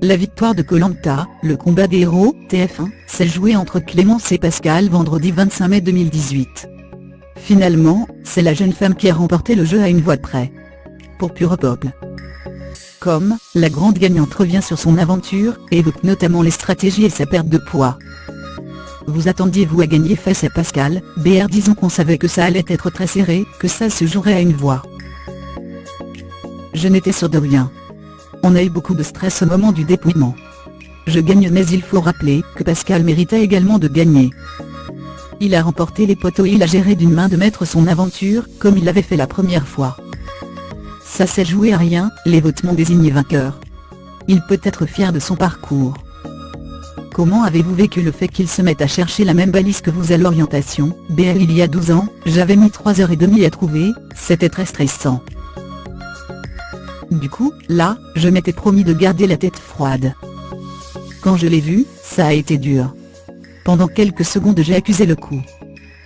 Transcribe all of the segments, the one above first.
La victoire de Koh Lanta, le combat des héros, TF1, s'est jouée entre Clémence et Pascal vendredi 25 mai 2018. Finalement, c'est la jeune femme qui a remporté le jeu à une voix près. Pour Pure-Peuple. La grande gagnante revient sur son aventure, et évoque notamment les stratégies et sa perte de poids. Vous attendiez-vous à gagner face à Pascal, BR? Disons qu'on savait que ça allait être très serré, que ça se jouerait à une voix. Je n'étais sûr de rien. On a eu beaucoup de stress au moment du dépouillement. Je gagne, mais il faut rappeler que Pascal méritait également de gagner. Il a remporté les poteaux et il a géré d'une main de maître son aventure, comme il l'avait fait la première fois. Ça s'est joué à rien, les votes m'ont désigné vainqueur. Il peut être fier de son parcours. Comment avez-vous vécu le fait qu'il se mette à chercher la même balise que vous à l'orientation? BR: il y a 12 ans, j'avais mis 3h30 à trouver, c'était très stressant. Du coup, là, je m'étais promis de garder la tête froide. Quand je l'ai vu, ça a été dur. Pendant quelques secondes j'ai accusé le coup.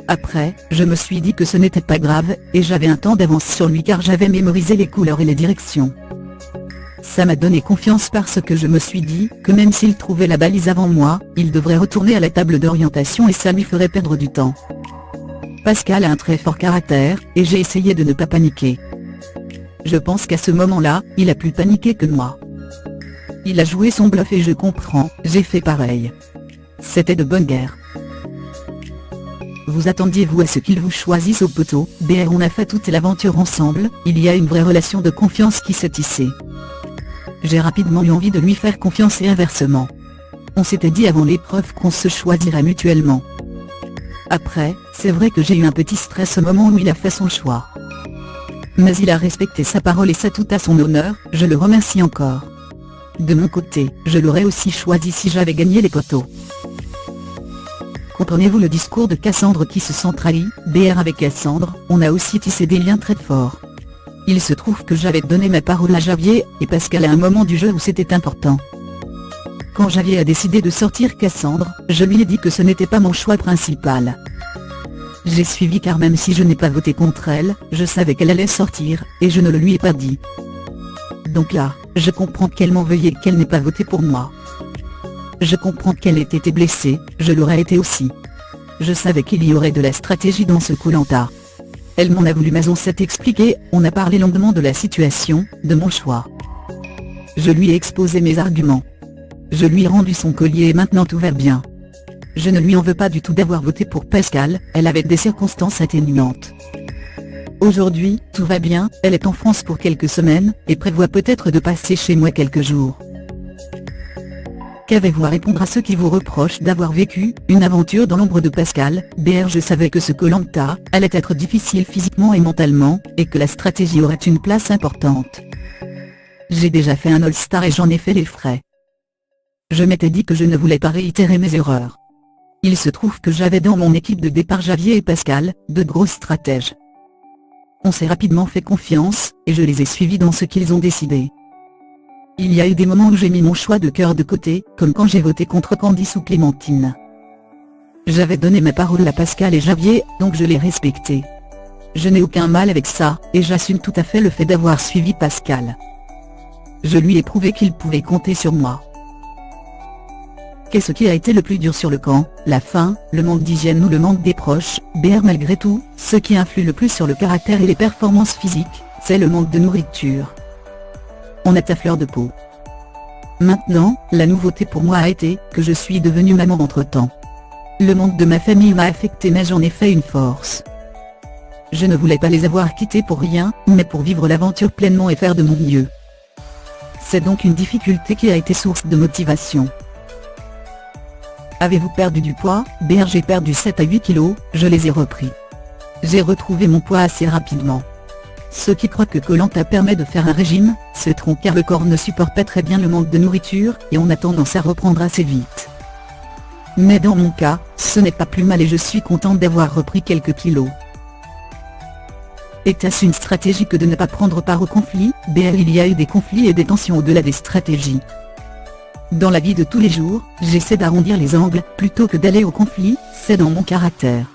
Après, je me suis dit que ce n'était pas grave, et j'avais un temps d'avance sur lui car j'avais mémorisé les couleurs et les directions. Ça m'a donné confiance parce que je me suis dit que même s'il trouvait la balise avant moi, il devrait retourner à la table d'orientation et ça lui ferait perdre du temps. Pascal a un très fort caractère, et j'ai essayé de ne pas paniquer. Je pense qu'à ce moment-là, il a plus paniqué que moi. Il a joué son bluff et je comprends, j'ai fait pareil. C'était de bonne guerre. Vous attendiez-vous à ce qu'il vous choisisse au poteau? BR: on a fait toute l'aventure ensemble, il y a une vraie relation de confiance qui s'est tissée. J'ai rapidement eu envie de lui faire confiance et inversement. On s'était dit avant l'épreuve qu'on se choisirait mutuellement. Après, c'est vrai que j'ai eu un petit stress au moment où il a fait son choix. Mais il a respecté sa parole et ça tout à son honneur, je le remercie encore. De mon côté, je l'aurais aussi choisi si j'avais gagné les poteaux. Comprenez-vous le discours de Cassandre qui se sent trahi? BR: avec Cassandre, on a aussi tissé des liens très forts. Il se trouve que j'avais donné ma parole à Javier, et Pascal à un moment du jeu où c'était important. Quand Javier a décidé de sortir Cassandre, je lui ai dit que ce n'était pas mon choix principal. J'ai suivi car même si je n'ai pas voté contre elle, je savais qu'elle allait sortir, et je ne le lui ai pas dit. Donc là, je comprends qu'elle m'en veuille et qu'elle n'ait pas voté pour moi. Je comprends qu'elle ait été blessée, je l'aurais été aussi. Je savais qu'il y aurait de la stratégie dans ce Koh Lanta. Elle m'en a voulu mais on s'est expliqué, on a parlé longuement de la situation, de mon choix. Je lui ai exposé mes arguments. Je lui ai rendu son collier et maintenant tout va bien. Je ne lui en veux pas du tout d'avoir voté pour Pascal, elle avait des circonstances atténuantes. Aujourd'hui, tout va bien, elle est en France pour quelques semaines, et prévoit peut-être de passer chez moi quelques jours. Qu'avez-vous à répondre à ceux qui vous reprochent d'avoir vécu une aventure dans l'ombre de Pascal? BR: je savais que ce Koh Lanta allait être difficile physiquement et mentalement, et que la stratégie aurait une place importante. J'ai déjà fait un All-Star et j'en ai fait les frais. Je m'étais dit que je ne voulais pas réitérer mes erreurs. Il se trouve que j'avais dans mon équipe de départ Javier et Pascal, de gros stratèges. On s'est rapidement fait confiance, et je les ai suivis dans ce qu'ils ont décidé. Il y a eu des moments où j'ai mis mon choix de cœur de côté, comme quand j'ai voté contre Candice ou Clémentine. J'avais donné ma parole à Pascal et Javier, donc je l'ai respecté. Je n'ai aucun mal avec ça, et j'assume tout à fait le fait d'avoir suivi Pascal. Je lui ai prouvé qu'il pouvait compter sur moi. Qu'est-ce qui a été le plus dur sur le camp? La faim, le manque d'hygiène ou le manque des proches? BR: malgré tout, ce qui influe le plus sur le caractère et les performances physiques, c'est le manque de nourriture. On est à fleur de peau. Maintenant, la nouveauté pour moi a été que je suis devenue maman entre-temps. Le manque de ma famille m'a affecté mais j'en ai fait une force. Je ne voulais pas les avoir quittés pour rien, mais pour vivre l'aventure pleinement et faire de mon mieux. C'est donc une difficulté qui a été source de motivation. Avez-vous perdu du poids? BR: j'ai perdu 7 à 8 kilos, je les ai repris. J'ai retrouvé mon poids assez rapidement. Ceux qui croient que Koh Lanta permet de faire un régime, se trompent car le corps ne supporte pas très bien le manque de nourriture, et on a tendance à reprendre assez vite. Mais dans mon cas, ce n'est pas plus mal et je suis contente d'avoir repris quelques kilos. Était-ce une stratégie que de ne pas prendre part au conflit? BR: il y a eu des conflits et des tensions au-delà des stratégies. Dans la vie de tous les jours, j'essaie d'arrondir les angles, plutôt que d'aller au conflit, c'est dans mon caractère.